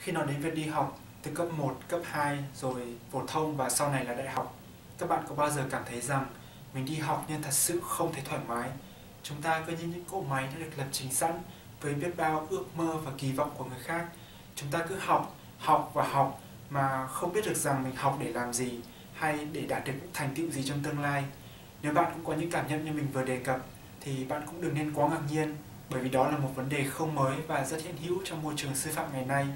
Khi nói đến việc đi học từ cấp 1, cấp 2 rồi phổ thông và sau này là đại học, các bạn có bao giờ cảm thấy rằng mình đi học nhưng thật sự không thấy thoải mái? Chúng ta cứ như những cỗ máy đã được lập trình sẵn với biết bao ước mơ và kỳ vọng của người khác. Chúng ta cứ học, học và học mà không biết được rằng mình học để làm gì hay để đạt được những thành tựu gì trong tương lai. Nếu bạn cũng có những cảm nhận như mình vừa đề cập thì bạn cũng đừng nên quá ngạc nhiên, bởi vì đó là một vấn đề không mới và rất hiện hữu trong môi trường sư phạm ngày nay.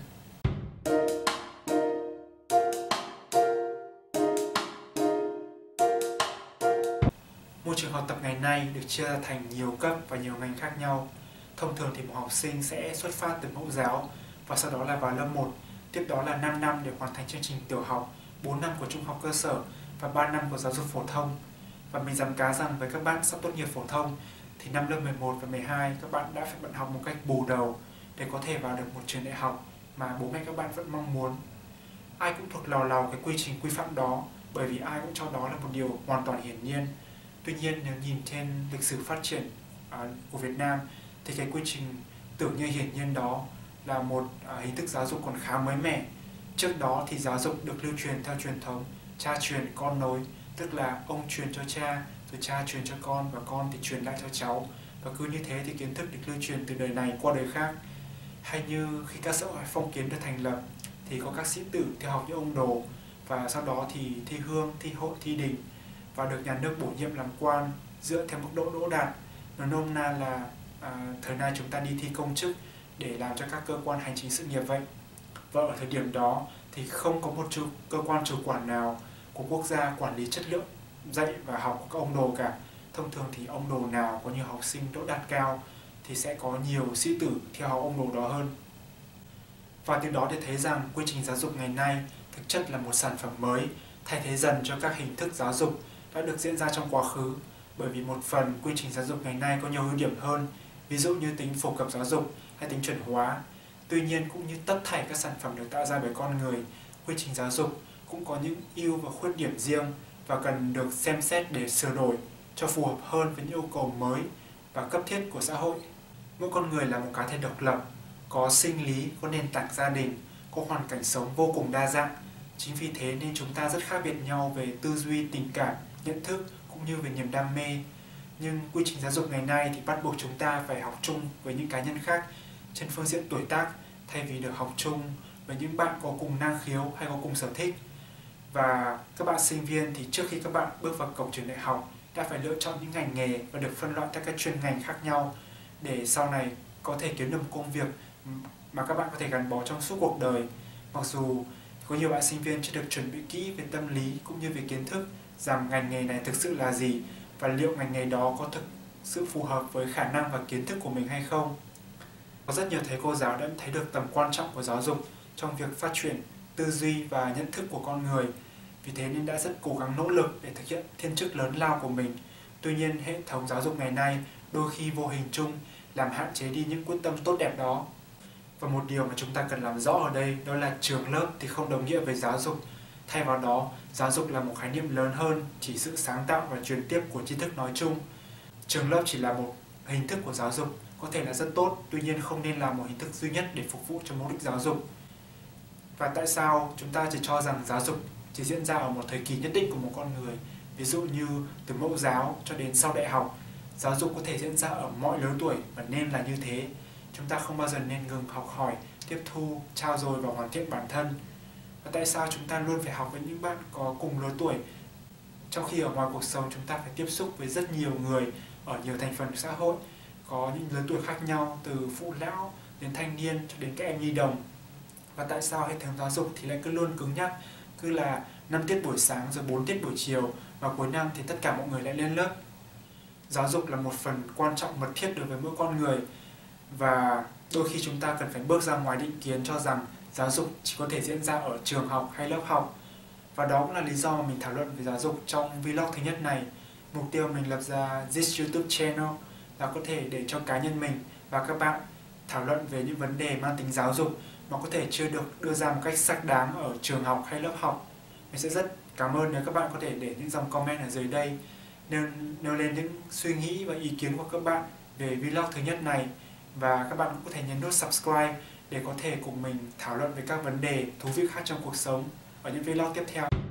Môi trường học tập ngày nay được chia ra thành nhiều cấp và nhiều ngành khác nhau. Thông thường thì một học sinh sẽ xuất phát từ mẫu giáo và sau đó là vào lớp 1, tiếp đó là 5 năm để hoàn thành chương trình tiểu học, 4 năm của trung học cơ sở và 3 năm của giáo dục phổ thông. Và mình dám cá rằng với các bạn sắp tốt nghiệp phổ thông thì năm lớp 11 và 12 các bạn đã phải bận học một cách bù đầu để có thể vào được một trường đại học mà bố mẹ các bạn vẫn mong muốn. Ai cũng thuộc lò lò cái quy trình quy phạm đó, bởi vì ai cũng cho đó là một điều hoàn toàn hiển nhiên. Tuy nhiên nếu nhìn trên lịch sử phát triển của Việt Nam thì cái quy trình tưởng như hiển nhiên đó là một hình thức giáo dục còn khá mới mẻ. Trước đó thì giáo dục được lưu truyền theo truyền thống cha truyền con nối, tức là ông truyền cho cha, rồi cha truyền cho con và con thì truyền lại cho cháu. Và cứ như thế thì kiến thức được lưu truyền từ đời này qua đời khác. Hay như khi các xã hội phong kiến được thành lập thì có các sĩ tử theo học như ông Đồ, và sau đó thì thi hương, thi hội, thi đình và được nhà nước bổ nhiệm làm quan dựa theo mức độ đỗ đạt. Nói nôm na là thời nay chúng ta đi thi công chức để làm cho các cơ quan hành chính sự nghiệp vậy. Và ở thời điểm đó thì không có một cơ quan chủ quản nào của quốc gia quản lý chất lượng dạy và học của các ông Đồ cả. Thông thường thì ông Đồ nào có nhiều học sinh đỗ đạt cao thì sẽ có nhiều sĩ tử theo học ông Đồ đó hơn. Và từ đó để thấy rằng quy trình giáo dục ngày nay thực chất là một sản phẩm mới, thay thế dần cho các hình thức giáo dục đã được diễn ra trong quá khứ. Bởi vì một phần quy trình giáo dục ngày nay có nhiều ưu điểm hơn, ví dụ như tính phổ cập giáo dục hay tính chuẩn hóa. Tuy nhiên cũng như tất thảy các sản phẩm được tạo ra bởi con người, quy trình giáo dục cũng có những ưu và khuyết điểm riêng và cần được xem xét để sửa đổi cho phù hợp hơn với những yêu cầu mới và cấp thiết của xã hội. Mỗi con người là một cá thể độc lập, có sinh lý, có nền tảng gia đình, có hoàn cảnh sống vô cùng đa dạng. Chính vì thế nên chúng ta rất khác biệt nhau về tư duy, tình cảm, nhận thức cũng như về niềm đam mê. Nhưng quy trình giáo dục ngày nay thì bắt buộc chúng ta phải học chung với những cá nhân khác trên phương diện tuổi tác, thay vì được học chung với những bạn có cùng năng khiếu hay có cùng sở thích. Và các bạn sinh viên thì trước khi các bạn bước vào cổng trường đại học đã phải lựa chọn những ngành nghề và được phân loại theo các chuyên ngành khác nhau để sau này có thể kiếm được một công việc mà các bạn có thể gắn bó trong suốt cuộc đời. Mặc dù có nhiều bạn sinh viên chưa được chuẩn bị kỹ về tâm lý cũng như về kiến thức rằng ngành nghề này thực sự là gì và liệu ngành nghề đó có thực sự phù hợp với khả năng và kiến thức của mình hay không. Có rất nhiều thầy cô giáo đã thấy được tầm quan trọng của giáo dục trong việc phát triển tư duy và nhận thức của con người. Vì thế nên đã rất cố gắng nỗ lực để thực hiện thiên chức lớn lao của mình. Tuy nhiên, hệ thống giáo dục ngày nay đôi khi vô hình chung làm hạn chế đi những quyết tâm tốt đẹp đó. Và một điều mà chúng ta cần làm rõ ở đây đó là trường lớp thì không đồng nghĩa với giáo dục. Thay vào đó, giáo dục là một khái niệm lớn hơn chỉ sự sáng tạo và truyền tiếp của tri thức nói chung. Trường lớp chỉ là một hình thức của giáo dục, có thể là rất tốt, tuy nhiên không nên là một hình thức duy nhất để phục vụ cho mục đích giáo dục. Và tại sao chúng ta chỉ cho rằng giáo dục chỉ diễn ra ở một thời kỳ nhất định của một con người, ví dụ như từ mẫu giáo cho đến sau đại học. Giáo dục có thể diễn ra ở mọi lứa tuổi và nên là như thế. Chúng ta không bao giờ nên ngừng học hỏi, tiếp thu, trau dồi và hoàn thiện bản thân. Và tại sao chúng ta luôn phải học với những bạn có cùng lứa tuổi, trong khi ở ngoài cuộc sống chúng ta phải tiếp xúc với rất nhiều người ở nhiều thành phần của xã hội, có những lứa tuổi khác nhau từ phụ lão đến thanh niên cho đến các em nhi đồng. Và tại sao hệ thống giáo dục thì lại cứ luôn cứng nhắc, cứ là 5 tiết buổi sáng rồi 4 tiết buổi chiều và cuối năm thì tất cả mọi người lại lên lớp. Giáo dục là một phần quan trọng mật thiết đối với mỗi con người, và đôi khi chúng ta cần phải bước ra ngoài định kiến cho rằng giáo dục chỉ có thể diễn ra ở trường học hay lớp học. Và đó cũng là lý do mà mình thảo luận về giáo dục trong vlog thứ nhất này. Mục tiêu mình lập ra This YouTube channel là có thể để cho cá nhân mình và các bạn thảo luận về những vấn đề mang tính giáo dục mà có thể chưa được đưa ra một cách xác đáng ở trường học hay lớp học. Mình sẽ rất cảm ơn nếu các bạn có thể để những dòng comment ở dưới đây nêu lên những suy nghĩ và ý kiến của các bạn về vlog thứ nhất này, và các bạn cũng có thể nhấn nút subscribe để có thể cùng mình thảo luận về các vấn đề thú vị khác trong cuộc sống ở những vlog tiếp theo.